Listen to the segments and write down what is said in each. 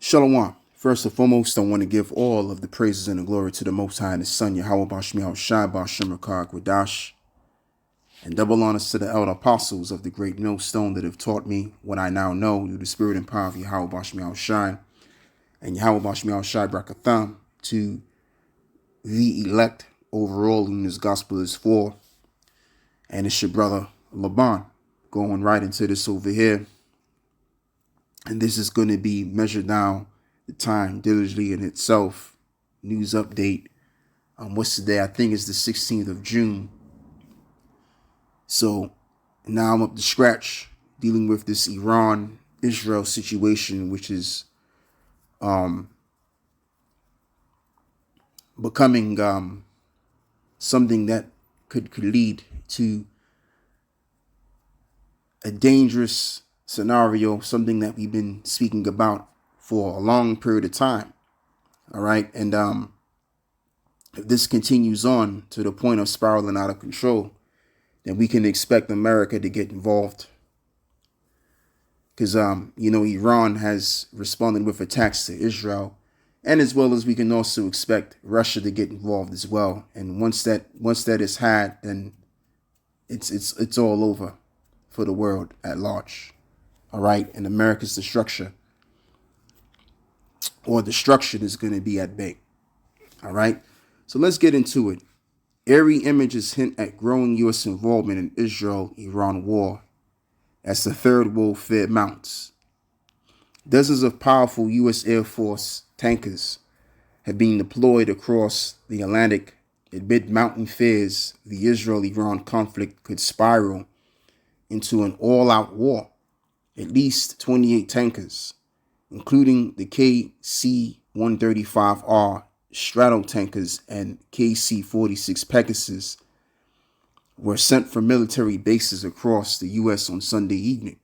Shalom. First and foremost, I want to give all of the praises and the glory to the Most High and His Son, Yahweh Bashmiel Shai Bashem Rakar Gwadash, and double honors to the elder apostles of the great millstone that have taught me what I now know through the spirit and power of Yahweh Bashmiel Shai and Yahweh Bashmiel Shai Brakatham to the elect overall in this gospel is for. And it's your brother Laban going right into this over here. And this is going to be measured down the time diligently in itself. News update. What's today? I think it's the 16th of June. So now I'm up to scratch dealing with this Iran-Israel situation, which is becoming something that could lead to a dangerous scenario, something that we've been speaking about for a long period of time. All right. And if this continues on to the point of spiraling out of control, then we can expect America to get involved. Because, Iran has responded with attacks to Israel, and as well as we can also expect Russia to get involved as well. And once that is had, then it's all over for the world at large. All right. And America's destruction is going to be at bay. All right. So let's get into it. Airy images hint at growing U.S. involvement in Israel-Iran war as the third warfare mounts. Dozens of powerful U.S. Air Force tankers have been deployed across the Atlantic amid mounting fears the Israel-Iran conflict could spiral into an all-out war. At least 28 tankers, including the KC-135R Stratotankers and KC-46 Pegasus, were sent from military bases across the U.S. on Sunday evening.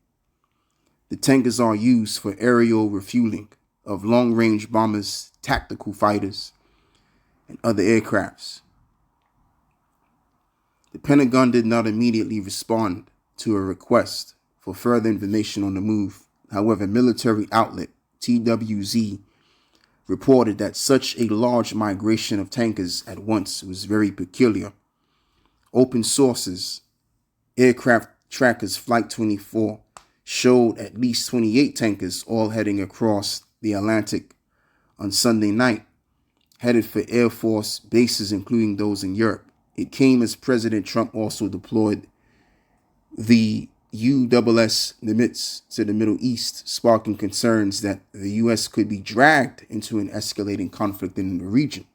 The tankers are used for aerial refueling of long-range bombers, tactical fighters, and other aircrafts. The Pentagon did not immediately respond to a request for further information on the move. However, military outlet TWZ reported that such a large migration of tankers at once was very peculiar. Open sources, aircraft trackers Flight 24, showed at least 28 tankers all heading across the Atlantic on Sunday night, headed for Air Force bases, including those in Europe. It came as President Trump also deployed the USS Nimitz to the Middle East, sparking concerns that the U.S. could be dragged into an escalating conflict in the region.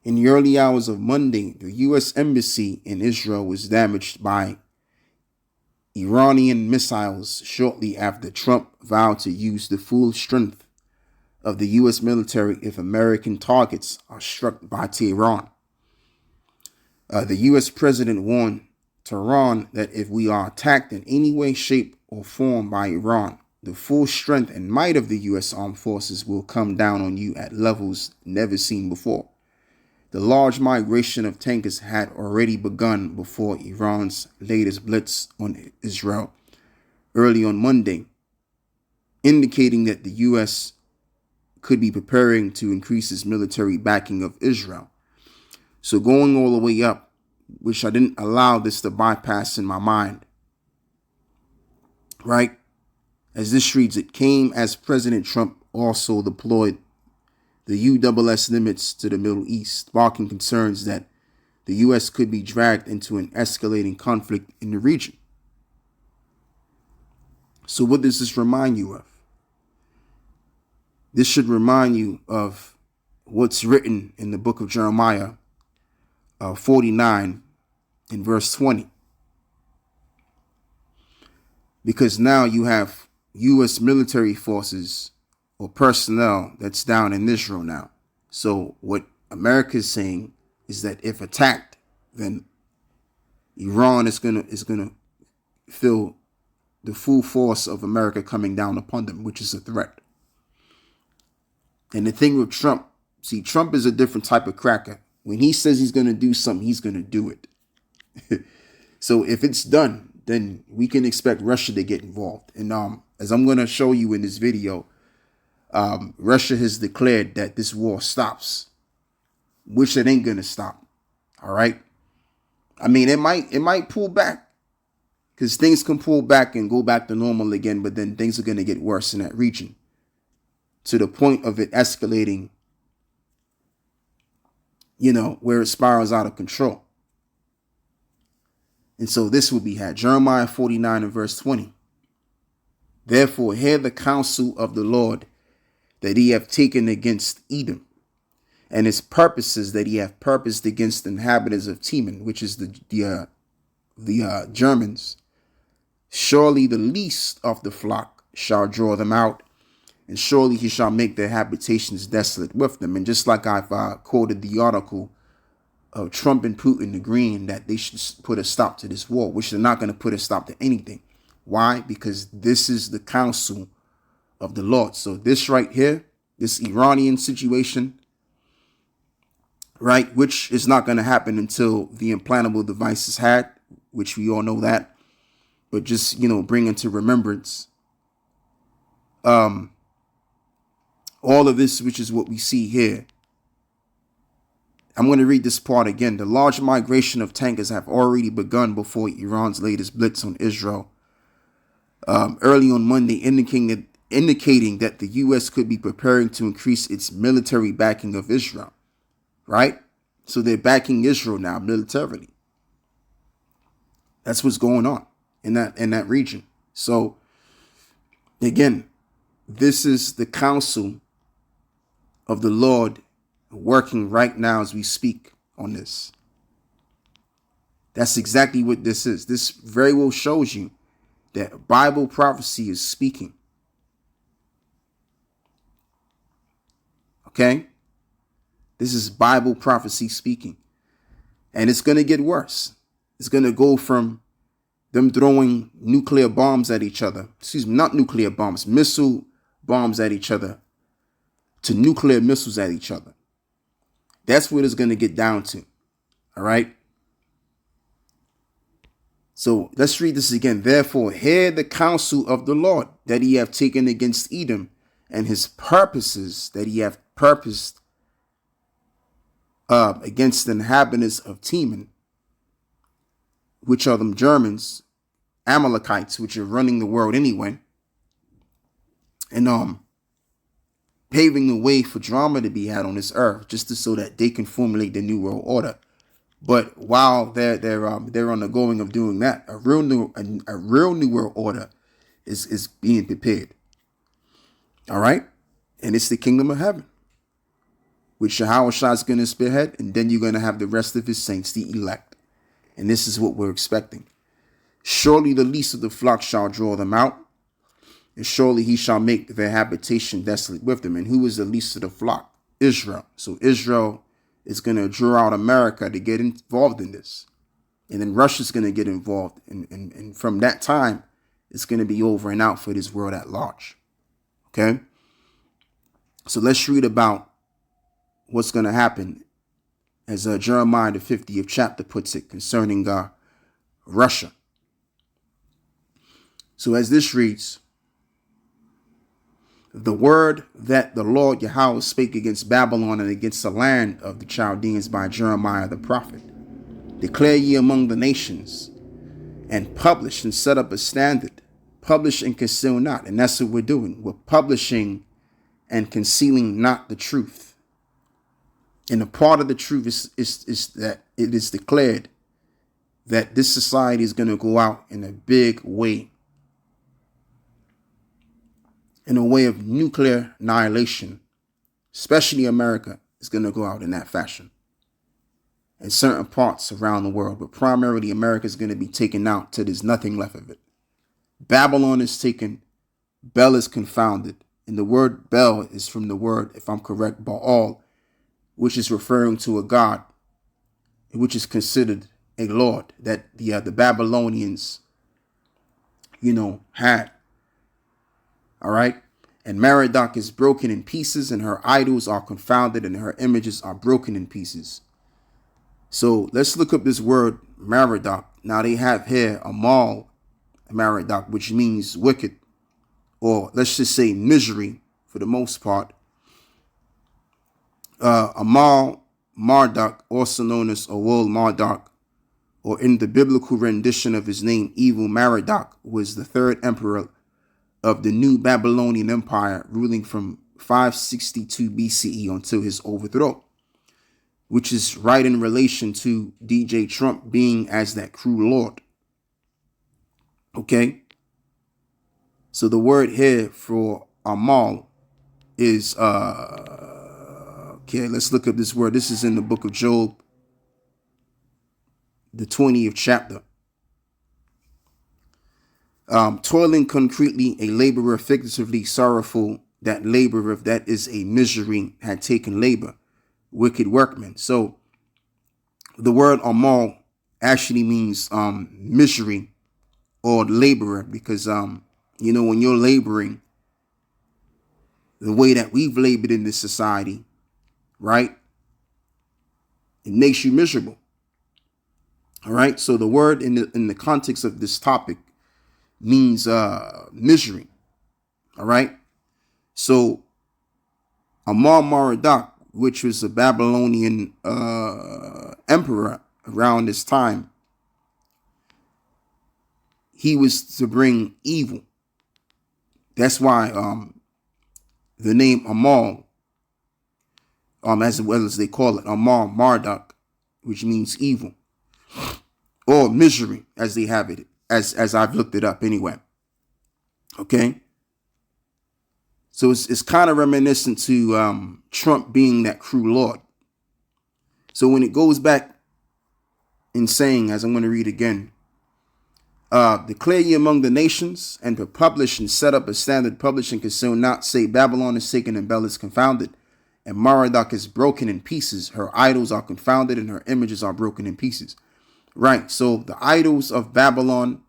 In the early hours of Monday, the U.S. Embassy in Israel was damaged by Iranian missiles shortly after Trump vowed to use the full strength of the U.S. military if American targets are struck by Tehran. The U.S. president warned Tehran that if we are attacked in any way, shape, or form by Iran, the full strength and might of the U.S. armed forces will come down on you at levels never seen before. The large migration of tankers had already begun before Iran's latest blitz on Israel early on Monday, indicating that the U.S. could be preparing to increase its military backing of Israel. So going all the way up, which I didn't allow this to bypass in my mind, right? As this reads, it came as President Trump also deployed the USS Nimitz to the Middle East, sparking concerns that the U.S. could be dragged into an escalating conflict in the region. So what does this remind you of? This should remind you of what's written in the book of Jeremiah 49 in verse 20. Because now you have U.S. military forces or personnel that's down in Israel now. So what America is saying is that if attacked, then Iran is gonna feel the full force of America coming down upon them, which is a threat. And the thing with Trump, see, Trump is a different type of cracker. When he says he's going to do something, he's going to do it. So if it's done, then we can expect Russia to get involved. And as I'm going to show you in this video, Russia has declared that this war stops, which it ain't going to stop. All right. I mean, it might pull back, because things can pull back and go back to normal again, but then things are going to get worse in that region to the point of it escalating, where it spirals out of control. And so this will be had. Jeremiah 49 and verse 20. Therefore, hear the counsel of the Lord that he hath taken against Edom, and his purposes that he hath purposed against the inhabitants of Teman, which is the Germans. Surely the least of the flock shall draw them out, and surely he shall make their habitations desolate with them. And just like I've quoted the article of Trump and Putin agreeing that they should put a stop to this war, which they're not going to put a stop to anything. Why? Because this is the counsel of the Lord. So this right here, this Iranian situation, right, which is not going to happen until the implantable device is had, which we all know that. But just, bring into remembrance all of this, which is what we see here. I'm going to read this part again. The large migration of tankers have already begun before Iran's latest blitz on Israel early on Monday, indicating that the U.S. could be preparing to increase its military backing of Israel. Right? So they're backing Israel now militarily. That's what's going on in that region. So again, this is the counsel of the Lord working right now as we speak on this. That's exactly what this is. This very well shows you that Bible prophecy is speaking. Okay? This is Bible prophecy speaking. And it's going to get worse. It's going to go from them throwing nuclear bombs at each other. Excuse me, not nuclear bombs, missile bombs at each other, to nuclear missiles at each other. That's what it's going to get down to. All right. So let's read this again. Therefore, hear the counsel of the Lord that he hath taken against Edom, and his purposes that he hath purposed against the inhabitants of Teman, which are them Germans, Amalekites, which are running the world anyway, and paving the way for drama to be had on this earth, just so that they can formulate the new world order. But while they're on the going of doing that, a real new world order is being prepared. All right, and it's the kingdom of heaven, which Yahweh Shah is going to spearhead, and then you're going to have the rest of his saints, the elect. And this is what we're expecting. Surely the least of the flock shall draw them out, and surely he shall make their habitation desolate with them. And who is the least of the flock? Israel. So Israel is going to draw out America to get involved in this. And then Russia's going to get involved. And from that time, it's going to be over and out for this world at large. Okay? So let's read about what's going to happen, as Jeremiah the 50th chapter puts it, concerning Russia. So as this reads, the word that the Lord Yahweh spake against Babylon and against the land of the Chaldeans by Jeremiah the prophet. Declare ye among the nations, and publish and set up a standard. Publish and conceal not. And that's what we're doing. We're publishing and concealing not the truth. And a part of the truth is that it is declared that this society is going to go out in a big way, in a way of nuclear annihilation. Especially America is going to go out in that fashion, in certain parts around the world. But primarily America is going to be taken out till there's nothing left of it. Babylon is taken. Bel is confounded. And the word Bel is from the word, if I'm correct, Baal, which is referring to a god, which is considered a lord that the Babylonians, had. All right. And Merodach is broken in pieces, and her idols are confounded, and her images are broken in pieces. So let's look up this word Merodach. Now they have here Amal Merodach, which means wicked or let's just say misery for the most part. Amal Marduk, also known as Awol Marduk, or in the biblical rendition of his name, Evil Merodach, was the third emperor of the new Babylonian Empire, ruling from 562 BCE until his overthrow, which is right in relation to DJ Trump being as that cruel lord. Okay? So the word here for Amal is, okay, let's look up this word. This is in the book of Job, the 20th chapter. Toiling concretely, a laborer, figuratively sorrowful, that laborer, if that is a misery, had taken labor, wicked workman. So the word Amal actually means misery or laborer, because when you're laboring, the way that we've labored in this society, right, it makes you miserable. All right. So the word in the context of this topic means misery. All right. So Amal Marduk, which was a Babylonian emperor around this time, he was to bring evil. That's why the name Amal, as well as they call it, Amal Marduk, which means evil or misery, as they have it, as I've looked it up anyway. Okay. So it's kind of reminiscent to Trump being that cruel lord. So when it goes back in saying, as I'm going to read again, declare ye among the nations, and to publish and set up a standard, publish and conceal not, say Babylon is taken and Bel is confounded, and Merodach is broken in pieces. Her idols are confounded, and her images are broken in pieces. Right. So the idols of Babylon,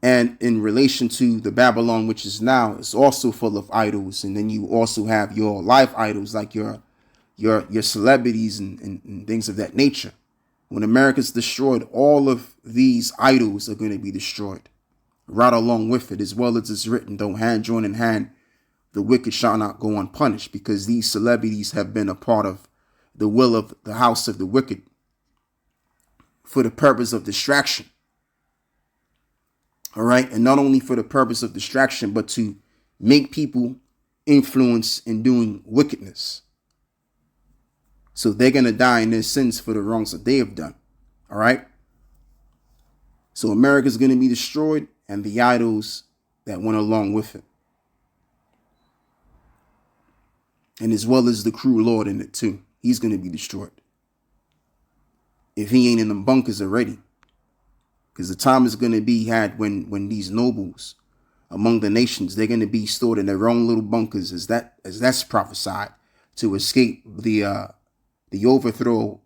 and in relation to the Babylon which is now, is also full of idols. And then you also have your life idols, like your celebrities and things of that nature. When America's destroyed, all of these idols are going to be destroyed, right along with it, as well as it's written, though hand join in hand, the wicked shall not go unpunished, because these celebrities have been a part of the will of the house of the wicked for the purpose of distraction. All right. And not only for the purpose of distraction, but to make people influence in doing wickedness. So they're going to die in their sins for the wrongs that they have done. All right. So America is going to be destroyed, and the idols that went along with it. And as well as the cruel lord in it too. He's going to be destroyed, if he ain't in them bunkers already. Because the time is going to be had when these nobles among the nations, they're going to be stored in their own little bunkers, as that's prophesied, to escape the overthrow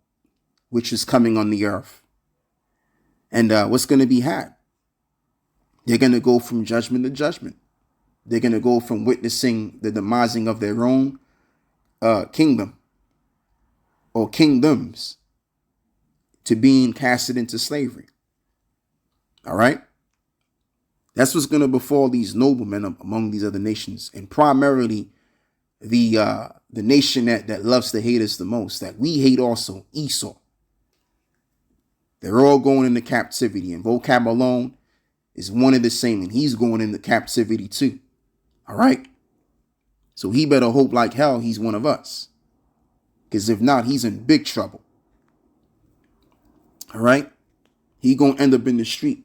which is coming on the earth. And what's going to be had? They're going to go from judgment to judgment. They're going to go from witnessing the demising of their own kingdom or kingdoms to being casted into slavery. All right. That's what's going to befall these noblemen among these other nations, and primarily the nation that loves to hate us the most, that we hate also, Esau. They're all going into captivity, and vocab alone is one of the same, and he's going into captivity too. All right. So he better hope like hell he's one of us, because if not, he's in big trouble. All right. He going to end up in the street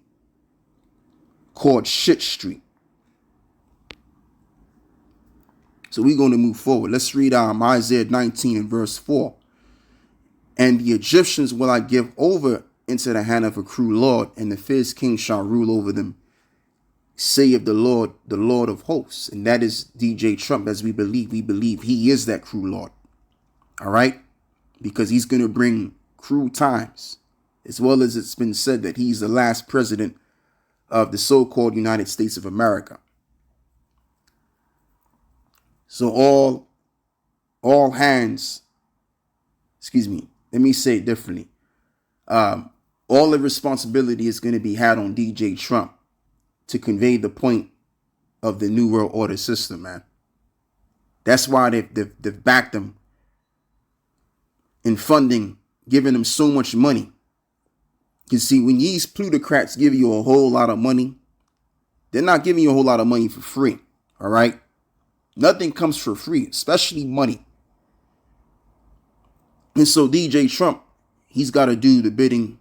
called Shit Street. So we're going to move forward. Let's read Isaiah 19 and verse 4. And the Egyptians will I give over into the hand of a cruel lord, and the fierce king shall rule over them, saith the Lord of hosts. And that is DJ Trump, as we believe. We believe he is that cruel lord. All right? Because he's going to bring cruel times, as well as it's been said that he's the last president of the so-called United States of America. So all hands, let me say it differently. All the responsibility is going to be had on DJ Trump to convey the point of the New World Order system, man. That's why they've backed them in funding, giving them so much money. You see, when these plutocrats give you a whole lot of money, they're not giving you a whole lot of money for free. All right. Nothing comes for free, especially money. And so DJ Trump, he's got to do the bidding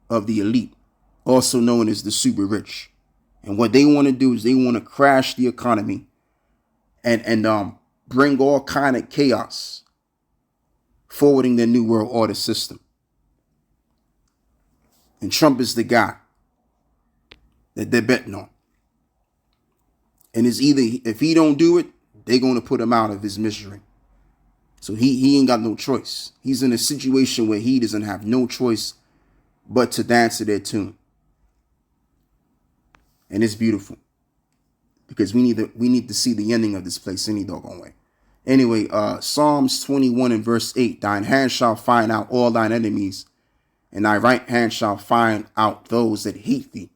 of the elite, also known as the super rich. And what they want to do is they want to crash the economy and bring all kind of chaos, forwarding their New World Order system. And Trump is the guy that they're betting on. And it's either, if he don't do it, they're going to put him out of his misery. So he ain't got no choice. He's in a situation where he doesn't have no choice but to dance to their tune. And it's beautiful, because we need to see the ending of this place any doggone way. Anyway, Psalms 21 and verse 8, thine hand shall find out all thine enemies, and thy right hand shall find out those that hate thee,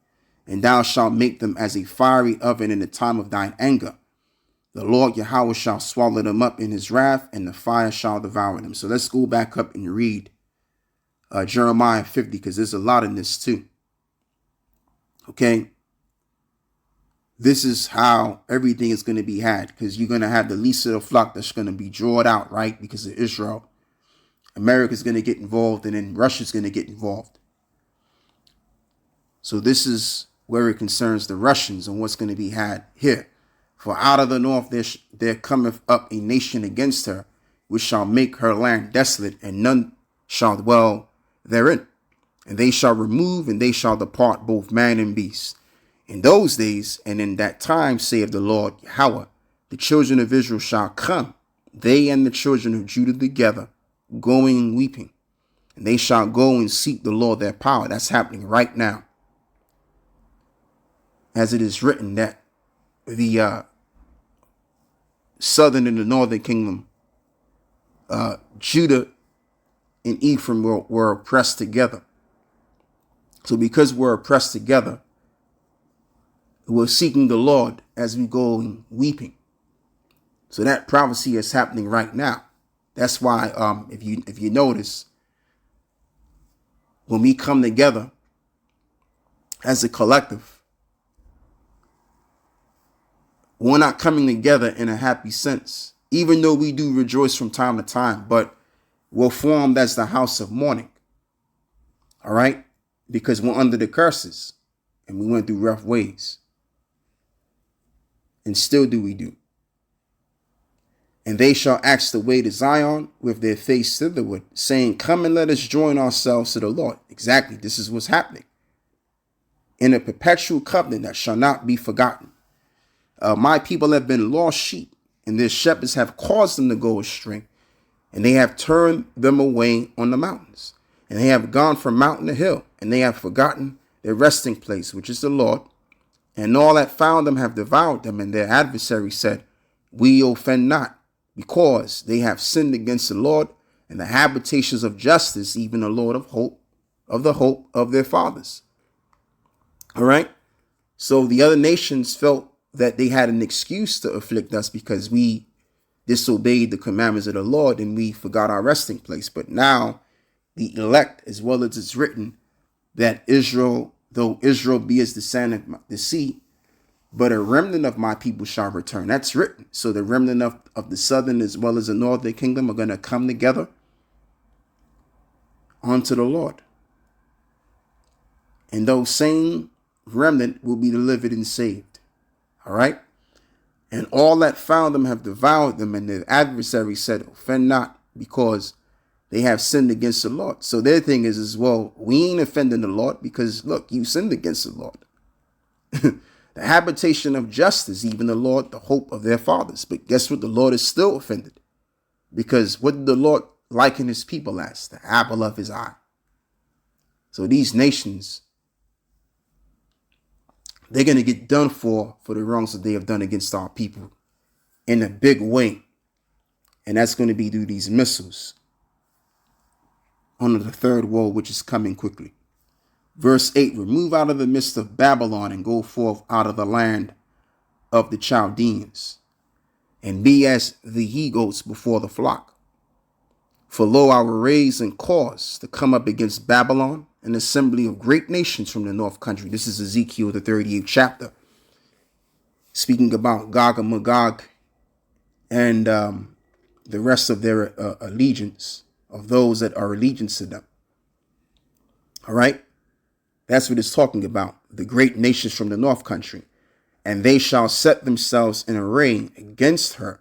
and thou shalt make them as a fiery oven in the time of thine anger. The Lord Yahweh shall swallow them up in his wrath, and the fire shall devour them. So let's go back up and read Jeremiah 50, because there's a lot in this too. Okay. This is how everything is going to be had, because you're going to have the least of the flock that's going to be drawn out, right? Because of Israel. America's going to get involved, and then Russia's going to get involved. So this is where it concerns the Russians and what's going to be had here. For out of the north there cometh up a nation against her, which shall make her land desolate, and none shall dwell therein. And they shall remove, and they shall depart, both man and beast. In those days and in that time, saith the Lord Yahweh, the children of Israel shall come, they and the children of Judah together, going and weeping. And they shall go and seek the Lord their power. That's happening right now. As it is written that the southern and the northern kingdom, Judah and Ephraim were oppressed together. So because we're oppressed together, we're seeking the Lord as we go and weeping. So that prophecy is happening right now. That's why, if you notice, when we come together as a collective, we're not coming together in a happy sense, even though we do rejoice from time to time, but we're formed as the house of mourning. All right? Because we're under the curses and we went through rough ways. And still do we do. And they shall ask the way to Zion with their face thitherward, saying, come and let us join ourselves to the Lord. Exactly. This is what's happening. In a perpetual covenant that shall not be forgotten. My people have been lost sheep, and their shepherds have caused them to go astray. And they have turned them away on the mountains. And they have gone from mountain to hill, and they have forgotten their resting place, which is the Lord. And all that found them have devoured them, and their adversaries said, we offend not, because they have sinned against the Lord and the habitations of justice, even the Lord of hope, of the hope of their fathers. All right. So the other nations felt that they had an excuse to afflict us because we disobeyed the commandments of the Lord and we forgot our resting place. But now the elect, as well as it's written that Israel, though Israel be as the sand of the sea, but a remnant of my people shall return. That's written. So the remnant of the southern as well as the northern kingdom are going to come together unto the Lord. And those same remnant will be delivered and saved. All right. And all that found them have devoured them, and their adversaries said, offend not, because they have sinned against the Lord. So their thing is well, we ain't offending the Lord because, look, you sinned against the Lord. The habitation of justice, even the Lord, the hope of their fathers. But guess what? The Lord is still offended. Because what did the Lord liken his people as? The apple of his eye. So these nations, they're going to get done for the wrongs that they have done against our people in a big way. And that's going to be through these missiles under the third woe, which is coming quickly. Verse 8, remove out of the midst of Babylon and go forth out of the land of the Chaldeans, and be as the he-goats before the flock. For lo, I will raise and cause to come up against Babylon an assembly of great nations from the north country. This is Ezekiel, the 38th chapter, speaking about Gog and Magog and the rest of their allegiance, of those that are allegiance to them. All right? That's what it's talking about. The great nations from the north country. And they shall set themselves in array against her.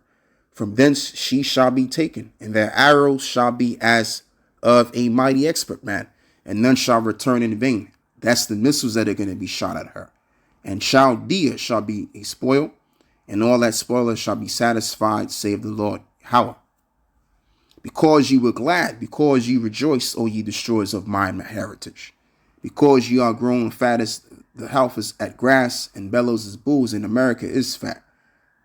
From thence she shall be taken, and their arrows shall be as of a mighty expert man, and none shall return in vain. That's the missiles that are going to be shot at her. And Chaldea shall be a spoil, and all that spoiler shall be satisfied, save the Lord Yahweh. Because you were glad, because you rejoiced, O ye destroyers of my heritage. Because you are grown fat as the health at grass and bellows as bulls, and America is fat.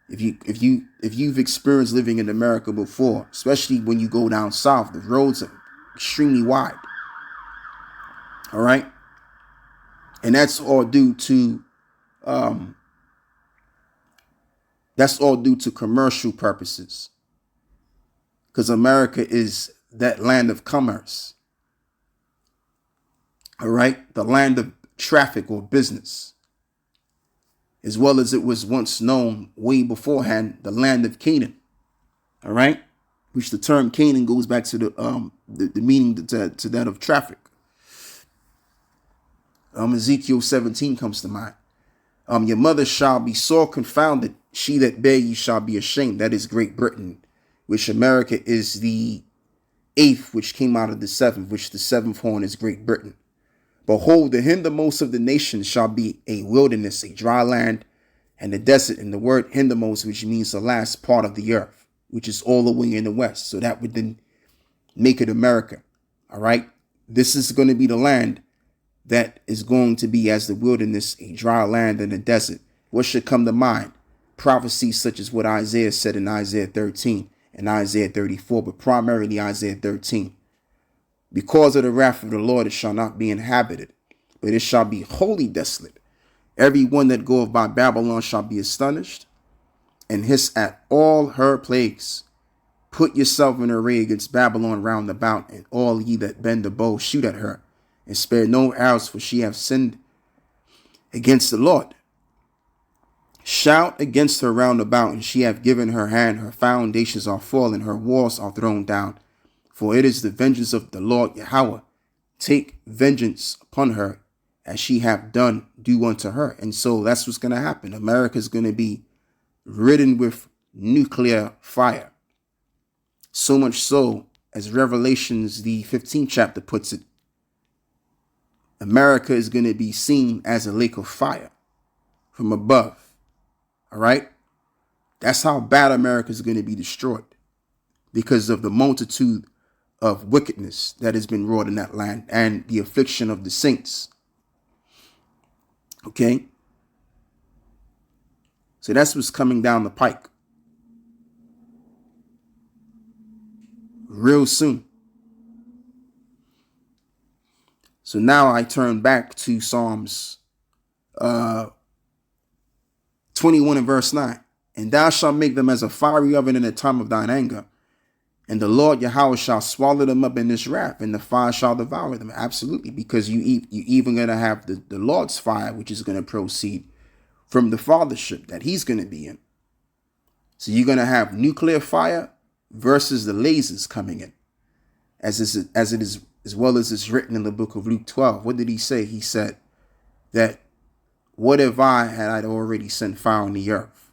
If you've experienced living in America before, especially when you go down south, the roads are extremely wide. All right, and that's all due to commercial purposes, because America is that land of commerce. All right, the land of traffic or business, as well as it was once known way beforehand, the land of Canaan. All right, which the term Canaan goes back to the meaning to that of traffic. Ezekiel 17 comes to mind. Your mother shall be sore confounded. She that bare you shall be ashamed. That is Great Britain, which America is the 8th, which came out of the 7th, which the 7th horn is Great Britain. Behold, the hindermost of the nations shall be a wilderness, a dry land, and a desert. And the word hindermost, which means the last part of the earth, which is all the way in the west. So that would then make it America. All right. This is going to be the land that is going to be as the wilderness, a dry land and a desert. What should come to mind? Prophecies such as what Isaiah said in Isaiah 13 and Isaiah 34, but primarily Isaiah 13. Because of the wrath of the Lord, it shall not be inhabited, but it shall be wholly desolate. Every one that goeth by Babylon shall be astonished and hiss at all her plagues. Put yourself in array against Babylon round about, and all ye that bend the bow shoot at her, and spare no arrows, for she hath sinned against the Lord. Shout against her round about, and she hath given her hand. Her foundations are fallen, her walls are thrown down. For it is the vengeance of the Lord Yahweh. Take vengeance upon her, as she hath done, do unto her. And so that's what's going to happen. America is going to be ridden with nuclear fire. So much so, as Revelations, the 15th chapter puts it, America is going to be seen as a lake of fire from above. All right? That's how bad America is going to be destroyed, because of the multitude of wickedness that has been wrought in that land and the affliction of the saints. Okay? So that's what's coming down the pike real soon. So now I turn back to Psalms 21 and verse 9. And thou shalt make them as a fiery oven in the time of thine anger. And the Lord Yahweh shall swallow them up in his wrath, and the fire shall devour them. Absolutely, because you even going to have the Lord's fire, which is going to proceed from the fathership that he's going to be in. So you're going to have nuclear fire versus the lasers coming in, as it is, as well as it's written in the book of Luke 12. What did he say? He said that, what if I'd already sent fire on the earth,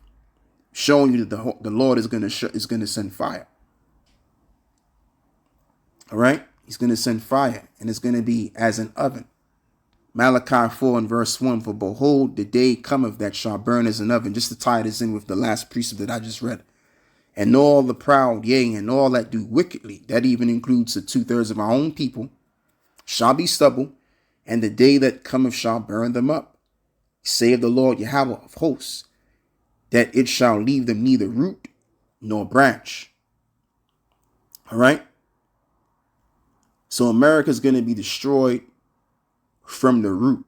showing you that the Lord is going to send fire. All right, he's going to send fire, and it's going to be as an oven. Malachi 4 and verse 1, for behold, the day cometh that shall burn as an oven. Just to tie this in with the last precept that I just read. And all the proud, yea, and all that do wickedly, that even includes the 2/3 of our own people, shall be stubble, and the day that cometh shall burn them up. Save the Lord Yahweh of hosts, that it shall leave them neither root nor branch. All right. So America is going to be destroyed from the root.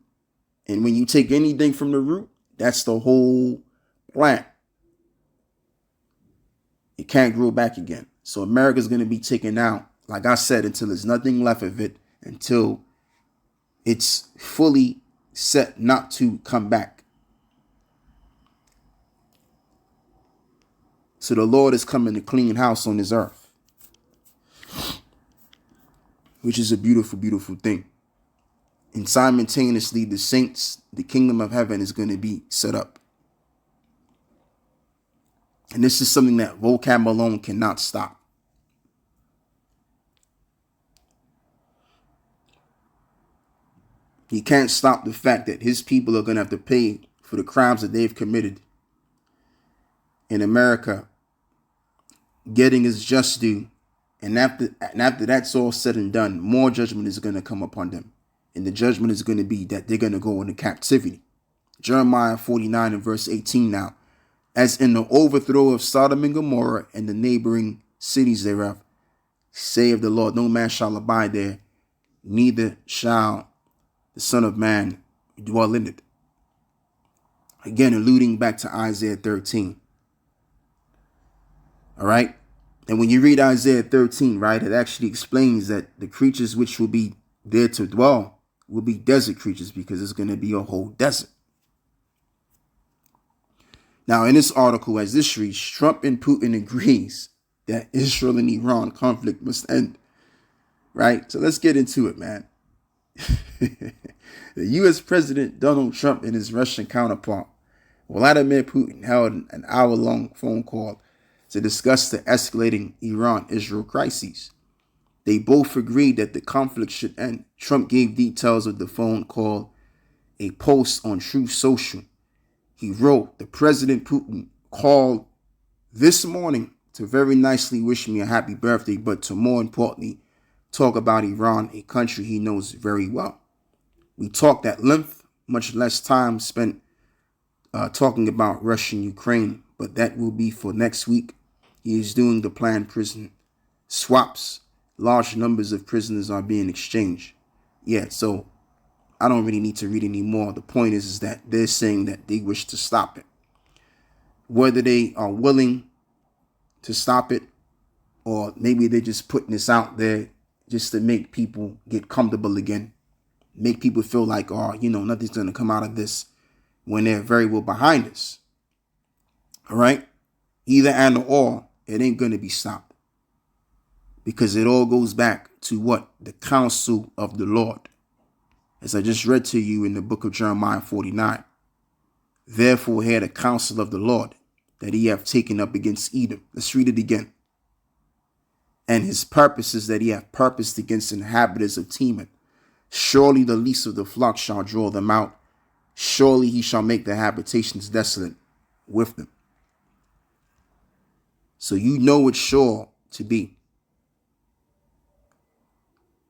And when you take anything from the root, that's the whole plant, it can't grow back again. So America's going to be taken out, like I said, until there's nothing left of it, until it's fully set not to come back. So the Lord is coming to clean house on this earth, which is a beautiful, beautiful thing. And simultaneously, the saints, the kingdom of heaven is going to be set up. And this is something that vocab alone cannot stop. He can't stop the fact that his people are going to have to pay for the crimes that they've committed in America, getting his just due. And after that's all said and done, more judgment is going to come upon them. And the judgment is going to be that they're going to go into captivity. Jeremiah 49 and verse 18 now. As in the overthrow of Sodom and Gomorrah and the neighboring cities thereof, saith the Lord, no man shall abide there, neither shall the Son of Man dwell in it. Again, alluding back to Isaiah 13. All right. And when you read Isaiah 13, right, it actually explains that the creatures which will be there to dwell will be desert creatures, because it's going to be a whole desert. Now, in this article, as this reads, Trump and Putin agrees that Israel and Iran conflict must end. Right? So let's get into it, man. The U.S. President Donald Trump and his Russian counterpart, Vladimir Putin, held an hour-long phone call to discuss the escalating Iran-Israel crises. They both agreed that the conflict should end. Trump gave details of the phone call, a post on Truth Social. He wrote, "The President Putin called this morning to very nicely wish me a happy birthday, but to more importantly, talk about Iran, a country he knows very well. We talked at length, much less time spent talking about Russia and Ukraine, but that will be for next week. He is doing the planned prison swaps. Large numbers of prisoners are being exchanged." Yeah, so I don't really need to read anymore. The point is that they're saying that they wish to stop it. Whether they are willing to stop it, or maybe they're just putting this out there just to make people get comfortable again, make people feel like, oh, nothing's going to come out of this, when they're very well behind us. All right? Either and or, it ain't going to be stopped. Because it all goes back to what? The counsel of the Lord. As I just read to you in the book of Jeremiah 49. Therefore hear the counsel of the Lord, that he hath taken up against Edom. Let's read it again. And his purposes that he hath purposed against the inhabitants of Teman. Surely the least of the flock shall draw them out. Surely he shall make their habitations desolate with them. So you know it's sure to be.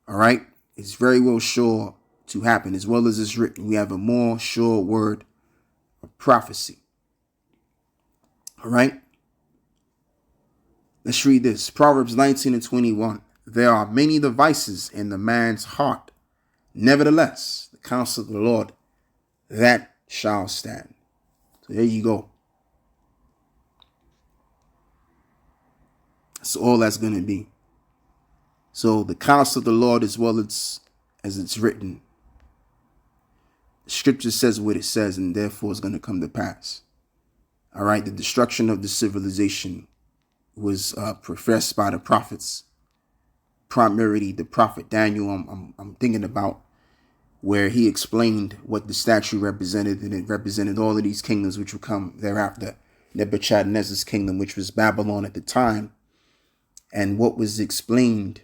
All right? It's very well sure to happen. As well as it's written, we have a more sure word of prophecy. All right? Let's read this. Proverbs 19 and 21. There are many devices in the man's heart. Nevertheless, the counsel of the Lord, that shall stand. So there you go. That's all that's going to be. So the counsel of the Lord, as well as it's written, Scripture says what it says, and therefore it's going to come to pass. All right, the destruction of the civilization was professed by the prophets, primarily the prophet Daniel. I'm thinking about where he explained what the statue represented, and it represented all of these kingdoms which would come thereafter. Nebuchadnezzar's kingdom, which was Babylon at the time, and what was explained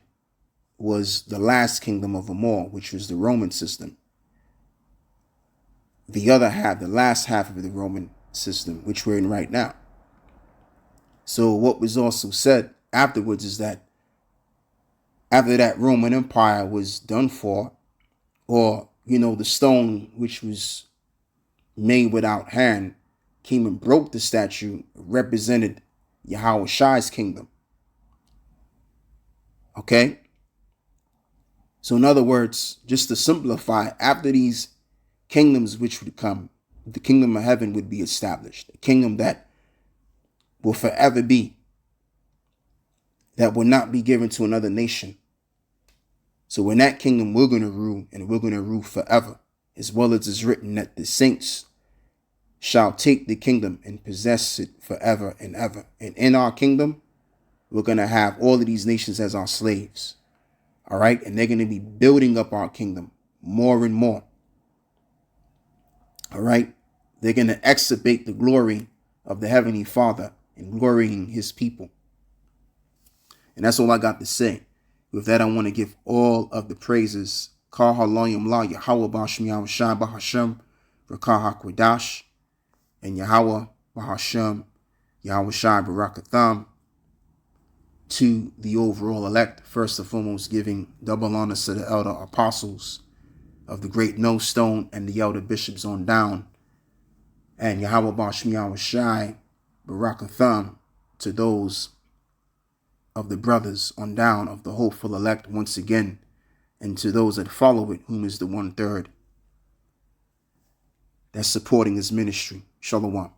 was the last kingdom of them all, which was the Roman system. The other half, the last half of the Roman system, which we're in right now. So what was also said afterwards is that after that Roman Empire was done for, or, the stone which was made without hand came and broke the statue, represented Yahweh Shai's kingdom. Okay? So in other words, just to simplify, after these kingdoms which would come, the kingdom of heaven would be established. A kingdom that will forever be, that will not be given to another nation. So in that kingdom, we're going to rule, and we're going to rule forever, as well as is written that the saints shall take the kingdom and possess it forever and ever. And in our kingdom, we're going to have all of these nations as our slaves. All right. And they're going to be building up our kingdom more and more. All right. They're going to exhibit the glory of the Heavenly Father and glorying his people. And that's all I got to say. With that, I want to give all of the praises. Kah halayim la Yahweh b'Hashem Yahushai b'Hashem Rakah HaKwadash and Yahweh b'Hashem Yahushai Barakatham to the overall elect. First and foremost, giving double honors to the elder apostles of the great Millstone and the elder bishops on down. And Yahweh b'Hashem Yahushai Barakatham to those of the brothers on down of the hopeful elect once again, and to those that follow it, whom is the 1/3 that's supporting his ministry. Shalom.